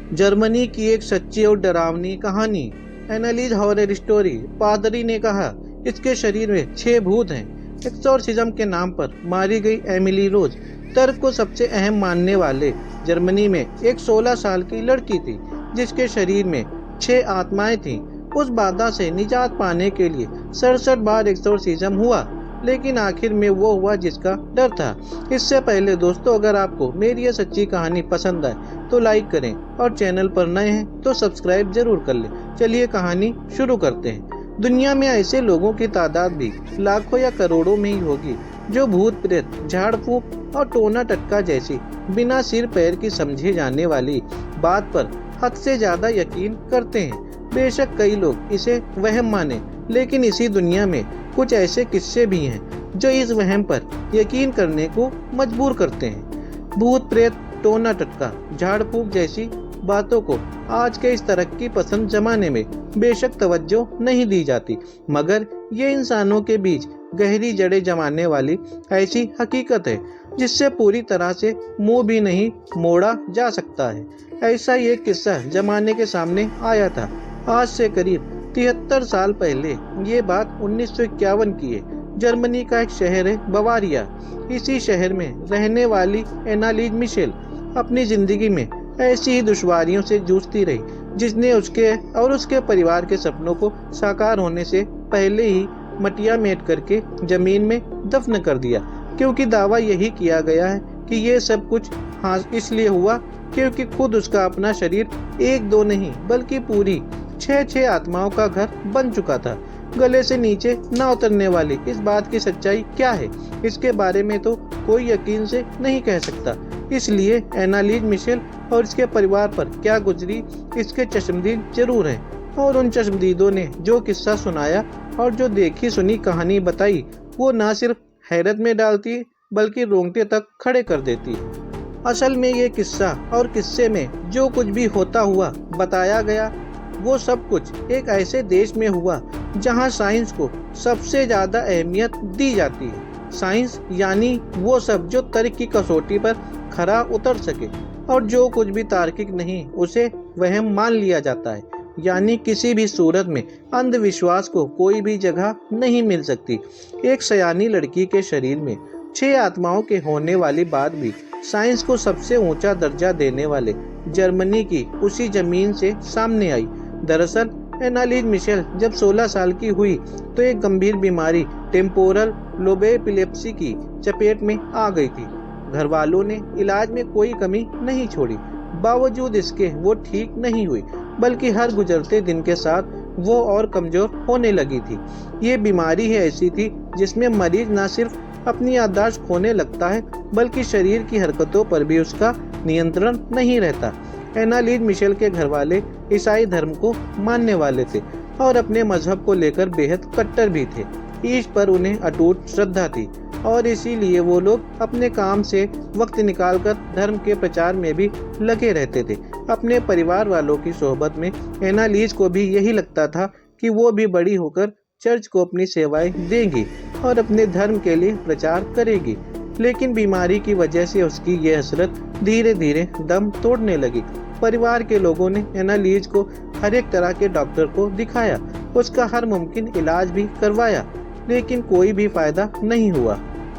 Germany की एक सच्ची और डरावनी कहानी। एनालिज हॉरर स्टोरी। पादरी ने कहा, इसके शरीर में 6 भूत हैं। एक्सोर्सिज्म के नाम पर मारी गई एमिली रोज तर्क को सबसे अहम मानने वाले जर्मनी में एक 16 साल की लड़की थी जिसके शरीर में 6 आत्माएं थीं। उस बाधा से निजात पाने के लिए 67 बार एक्सोर्सिज्म हुआ, लेकिन आखिर में वो हुआ जिसका डर था। इससे पहले दोस्तों, अगर आपको मेरी यह सच्ची कहानी पसंद आए तो लाइक करें और चैनल पर नए हैं तो सब्सक्राइब जरूर कर लें। चलिए कहानी शुरू करते हैं। दुनिया में ऐसे लोगों की तादाद भी लाखों या करोड़ों में ही होगी जो भूत प्रेत, झाड़ फूक और टोना टटका जैसी बिना सिर पैर की समझे जाने वाली बात पर हद से ज्यादा यकीन करते हैं। बेशक कई लोग इसे वहम माने, लेकिन इसी दुनिया में कुछ ऐसे किस्से भी हैं जो इस वहम पर यकीन करने को मजबूर करते हैं। भूत प्रेत, टोना टटका, झाड़ फूक जैसी बातों को आज के इस तरक्की पसंद जमाने में बेशक तवज्जो नहीं दी जाती, मगर ये इंसानों के बीच गहरी जड़ें जमाने वाली ऐसी हकीकत है जिससे पूरी तरह से मुंह भी नहीं मोड़ा जा सकता है। ऐसा ही एक किस्सा जमाने के सामने आया था आज से करीब 73 साल पहले। ये बात 1951 की है। जर्मनी का एक शहर है बवारिया। इसी शहर में रहने वाली एनालिज मिशेल अपनी जिंदगी में ऐसी ही दुश्वारियों से जूझती रही जिसने उसके और उसके परिवार के सपनों को साकार होने से पहले ही मटिया मेट करके जमीन में दफन कर दिया, क्योंकि दावा यही किया गया है कि ये सब कुछ इसलिए हुआ क्योंकि खुद उसका अपना शरीर 1-2 नहीं बल्कि पूरी 6 आत्माओं का घर बन चुका था। गले से नीचे न उतरने वाली इस बात की सच्चाई क्या है, इसके बारे में तो कोई यकीन से नहीं कह सकता। इसलिए एनालिज मिशेल और इसके परिवार पर क्या गुजरी, इसके चश्मदीद जरूर हैं। और उन चश्मदीदों ने जो किस्सा सुनाया और जो देखी सुनी कहानी बताई, वो न सिर्फ हैरत में डालती बल्कि रोंगटे तक खड़े कर देती है। असल में ये किस्सा और किस्से में जो कुछ भी होता हुआ बताया गया, वो सब कुछ एक ऐसे देश में हुआ जहां साइंस को सबसे ज्यादा अहमियत दी जाती है। साइंस यानी वो सब जो तर्क की कसौटी पर खरा उतर सके, और जो कुछ भी तार्किक नहीं उसे वहम मान लिया जाता है। यानी किसी भी सूरत में अंधविश्वास को कोई भी जगह नहीं मिल सकती। एक सयानी लड़की के शरीर में 6 आत्माओं के होने वाली बात भी साइंस को सबसे ऊंचा दर्जा देने वाले जर्मनी की उसी जमीन से सामने आई। दरअसल एनालिज मिशेल जब 16 साल की हुई तो एक गंभीर बीमारी टेम्पोरल लोब एपिलेप्सी की चपेट में आ गई थी। घर वालों ने इलाज में कोई कमी नहीं छोड़ी, बावजूद इसके वो ठीक नहीं हुई, बल्कि हर गुजरते दिन के साथ वो और कमजोर होने लगी थी। ये बीमारी है ऐसी थी जिसमें मरीज न सिर्फ अपनी याददाश्त खोने लगता है बल्कि शरीर की हरकतों पर भी उसका नियंत्रण नहीं रहता। एनालिज मिशेल के घर वाले ईसाई धर्म को मानने वाले थे और अपने मजहब को लेकर बेहद कट्टर भी थे। ईश पर उन्हें अटूट श्रद्धा थी और इसीलिए वो लोग अपने काम से वक्त निकालकर धर्म के प्रचार में भी लगे रहते थे। अपने परिवार वालों की सोहबत में एनालिज को भी यही लगता था कि वो भी बड़ी होकर चर्च को अपनी सेवाएं देगी और अपने धर्म के लिए प्रचार करेगी। लेकिन बीमारी की वजह से उसकी ये हसरत धीरे धीरे दम तोड़ने लगी। परिवार के लोगों ने एनालिज को हर एक तरह के डॉक्टर को दिखाया, उसका हर मुमकिन इलाज भी करवाया, लेकिन कोई भी फायदा नहीं हुआ,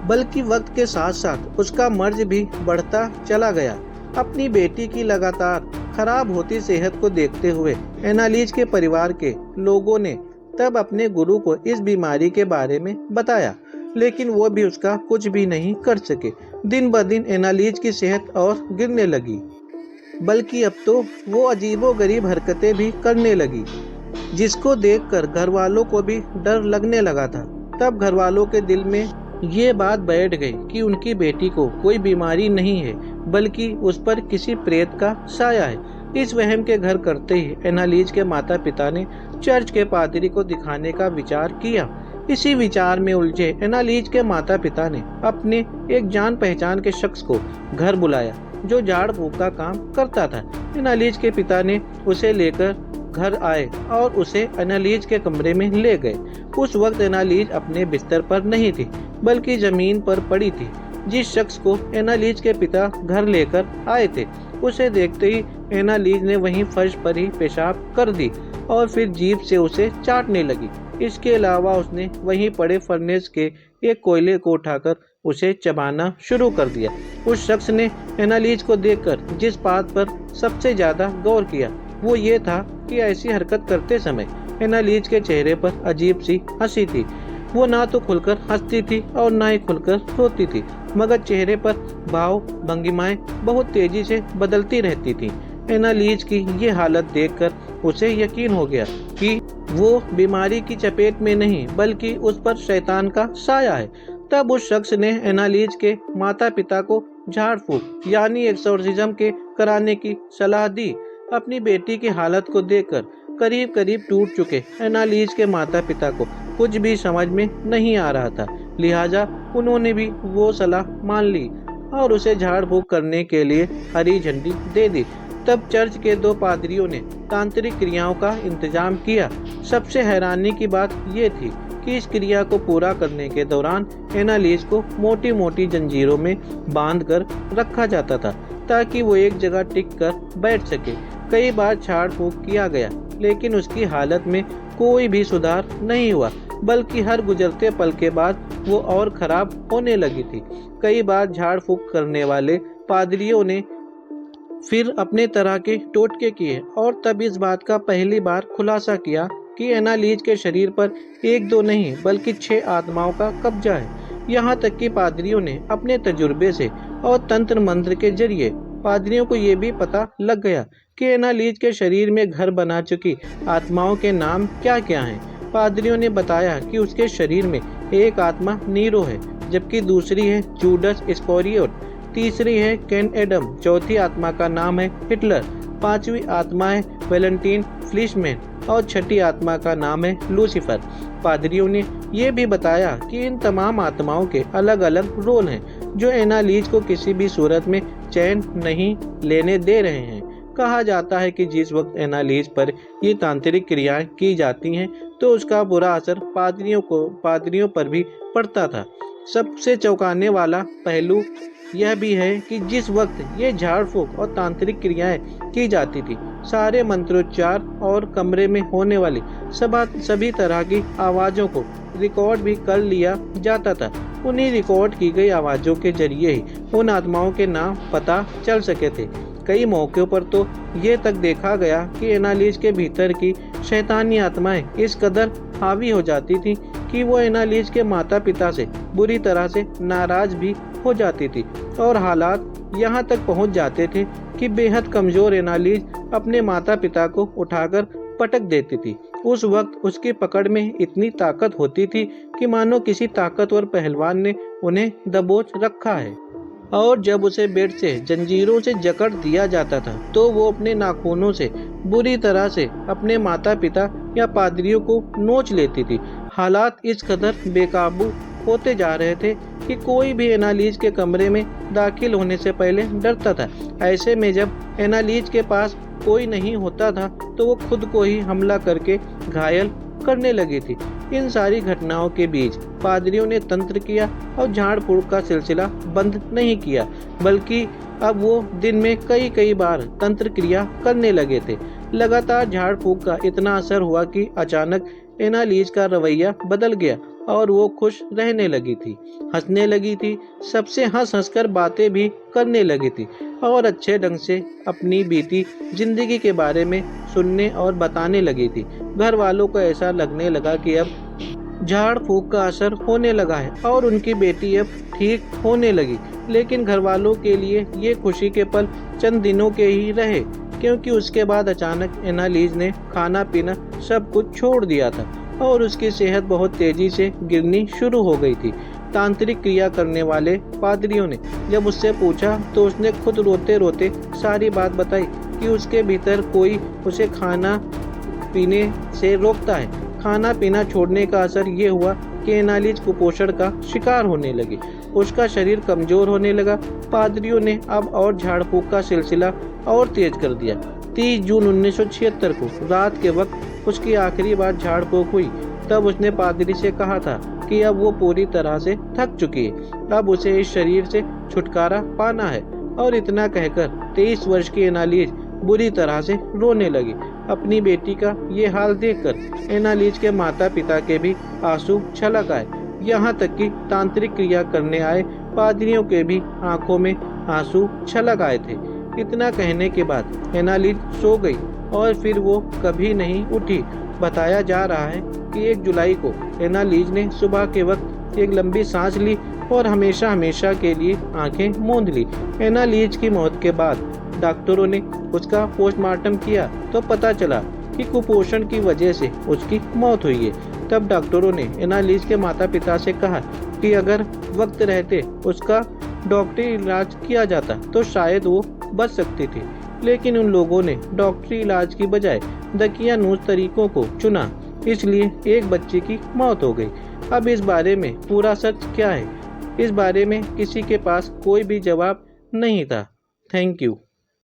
बल्कि वक्त के साथ साथ उसका मर्ज भी बढ़ता चला गया। अपनी बेटी की लगातार खराब होती सेहत को देखते हुए एनालिज के परिवार के लोगों ने तब अपने गुरु को इस बीमारी के बारे में बताया, लेकिन वो भी उसका कुछ भी नहीं कर सके। दिन ब दिन एनालिज की सेहत और गिरने लगी, बल्कि अब तो वो अजीबोगरीब हरकतें भी करने लगी, जिसको देखकर घर वालों को भी डर लगने लगा था। तब घर वालों के दिल में ये बात बैठ गई कि उनकी बेटी को कोई बीमारी नहीं है, बल्कि उस पर किसी प्रेत का साया है। इस वहम के घर करते ही एनालिज के माता पिता ने चर्च के पादरी को दिखाने का विचार किया। इसी विचार में उलझे एनालिज के माता पिता ने अपने एक जान पहचान के शख्स को घर बुलाया जो झाड़ फूक का काम करता था। एनालिज के पिता ने उसे लेकर घर आए और उसे एनालिज के कमरे में ले गए। उस वक्त एनालिज अपने बिस्तर पर नहीं थी बल्कि जमीन पर पड़ी थी। जिस शख्स को एनालिज के पिता घर लेकर आए थे उसे देखते ही एनालीज ने वहीं फर्श पर ही पेशाब कर दी और फिर जीभ से उसे चाटने लगी। इसके अलावा उसने वहीं पड़े फर्नेस के एक कोयले को उठाकर उसे चबाना शुरू कर दिया। उस शख्स ने एनालीज को देखकर जिस बात पर सबसे ज्यादा गौर किया वो ये था कि ऐसी हरकत करते समय एनालीज के चेहरे पर अजीब सी हंसी थी। वो ना तो खुलकर हंसती थी और ना ही खुलकर रोती थी, मगर चेहरे पर भाव भंगिमाएं बहुत तेजी से बदलती रहती थी। एनालीज की ये हालत देखकर उसे यकीन हो गया कि वो बीमारी की चपेट में नहीं बल्कि उस पर शैतान का साया है। तब उस शख्स ने एनालीज के माता पिता को झाड़ फूक यानी एक्सोर्सिज्म के कराने की सलाह दी। अपनी बेटी की हालत को देखकर करीब करीब टूट चुके एनालीज के माता पिता को कुछ भी समझ में नहीं आ रहा था, लिहाजा उन्होंने भी वो सलाह मान ली और उसे झाड़ फूक करने के लिए हरी झंडी दे दी। तब चर्च के 2 पादरियों ने तांत्रिक क्रियाओं का इंतजाम किया। सबसे हैरानी की बात ये थी कि इस क्रिया को पूरा करने के दौरान एनालीज को मोटी मोटी जंजीरों में बांधकर रखा जाता था ताकि वो एक जगह टिक कर बैठ सके। कई बार झाड़ फूक किया गया लेकिन उसकी हालत में कोई भी सुधार नहीं हुआ, बल्कि हर गुजरते पल के बाद वो और खराब होने लगी थी। कई बार झाड़ फूक करने वाले पादरियों ने फिर अपने तरह के टोटके किए और तब इस बात का पहली बार खुलासा किया कि एनालीज के शरीर पर 1-2 नहीं बल्कि 6 आत्माओं का कब्जा है। यहाँ तक कि पादरियों ने अपने तजुर्बे से और तंत्र मंत्र के जरिए पादरियों को ये भी पता लग गया कि एनालीज के शरीर में घर बना चुकी आत्माओं के नाम क्या क्या हैं। पादरियों ने बताया कि उसके शरीर में एक आत्मा नीरो है, जबकि दूसरी है जूडस इस्करियोट, तीसरी है केन एडम, चौथी आत्मा का नाम है हिटलर, 5वीं आत्मा है वैलेंटीन फ्लिशमैन और 6ठी आत्मा का नाम है लूसीफर। पादरियों ने ये भी बताया कि इन तमाम आत्माओं के अलग अलग रोल हैं जो एनालीज को किसी भी सूरत में चैन नहीं लेने दे रहे हैं। कहा जाता है कि जिस वक्त एनालीज पर ये तांत्रिक क्रियाएं की जाती हैं तो उसका बुरा असर पादरियों पर भी पड़ता था। सबसे चौंकाने वाला पहलू यह भी है कि जिस वक्त ये झाड़ फूक और तांत्रिक क्रियाएं की जाती थी, सारे मंत्रोच्चार और कमरे में होने वाली सभी तरह की आवाज़ों को रिकॉर्ड भी कर लिया जाता था। उन्हीं रिकॉर्ड की गई आवाज़ों के जरिए ही उन आत्माओं के नाम पता चल सके थे। कई मौक़ों पर तो ये तक देखा गया कि एनालीज के भीतर की शैतानी आत्माएं इस कदर हावी हो जाती थी कि वो एनालीज के माता पिता से बुरी तरह से नाराज भी हो जाती थी और हालात यहाँ तक पहुँच जाते थे कि बेहद कमज़ोर एनालीज अपने माता पिता को उठाकर पटक देती थी। उस वक्त उसकी पकड़ में इतनी ताकत होती थी कि मानो किसी ताकतवर पहलवान ने उन्हें दबोच रखा है, और जब उसे बेड से जंजीरों से जकड़ दिया जाता था तो वो अपने नाखूनों से बुरी तरह से अपने माता पिता या पादरियों को नोच लेती थी। हालात इस कदर बेकाबू होते जा रहे थे कि कोई भी एनालीज के कमरे में दाखिल होने से पहले डरता था। ऐसे में जब एनालीज के पास कोई नहीं होता था तो वो खुद को ही हमला करके घायल करने लगी थी। इन सारी घटनाओं के बीच पादरियों ने तंत्र किया और झाड़ फूक का सिलसिला बंद नहीं किया, बल्कि अब वो दिन में कई बार तंत्र क्रिया करने लगे थे। लगातार झाड़ फूक का इतना असर हुआ कि अचानक एनालीज का रवैया बदल गया और वो खुश रहने लगी थी, हंसने लगी थी, सबसे हंस कर बातें भी करने लगी थी और अच्छे ढंग से अपनी बीती जिंदगी के बारे में सुनने और बताने लगी थी। घर वालों को ऐसा लगने लगा कि अब झाड़ फूक का असर होने लगा है और उनकी बेटी अब ठीक होने लगी। लेकिन घर वालों के लिए ये खुशी के पल चंद दिनों के ही रहे, क्योंकि उसके बाद अचानक एनालीज ने खाना पीना सब कुछ छोड़ दिया था और उसकी सेहत बहुत तेजी से गिरनी शुरू हो गई थी। तांत्रिक क्रिया करने वाले पादरियों ने जब उससे पूछा तो उसने खुद रोते रोते सारी बात बताई कि उसके भीतर कोई उसे खाना पीने से रोकता है। खाना पीना छोड़ने का असर ये हुआ कि एनालीज कुपोषण का शिकार होने लगी, उसका शरीर कमजोर होने लगा। पादरियों ने अब और झाड़ फूक का सिलसिला और तेज कर दिया। 30 जून 1976 को रात के वक्त उसकी आखिरी बार झाड़ फूक हुई। तब उसने पादरी से कहा था कि अब वो पूरी तरह से थक चुकी है, अब उसे इस शरीर से छुटकारा पाना है। और इतना कहकर 23 वर्ष की एनालीज बुरी तरह से रोने लगी। अपनी बेटी का ये हाल देखकर एनालीज के माता पिता के भी आंसू छलक आए। यहाँ तक कि तांत्रिक क्रिया करने आए पादरियों के भी आंखों में आंसू छलक आए थे। इतना कहने के बाद एनालीज सो गई और फिर वो कभी नहीं उठी। बताया जा रहा है कि 1 जुलाई को एनालीज ने सुबह के वक्त एक लंबी सांस ली और हमेशा हमेशा के लिए आंखें मूंद ली। एनालीज की मौत के बाद डॉक्टरों ने उसका पोस्टमार्टम किया तो पता चला कि कुपोषण की वजह से उसकी मौत हुई है। तब डॉक्टरों ने एनालीज के माता पिता से कहा कि अगर वक्त रहते उसका डॉक्टरी इलाज किया जाता तो शायद वो बच सकती थी, लेकिन उन लोगों ने डॉक्टरी इलाज की बजाय दकियानूस तरीकों को चुना, इसलिए एक बच्चे की मौत हो गई। अब इस बारे में पूरा सच क्या है, इस बारे में किसी के पास कोई भी जवाब नहीं था। Thank you.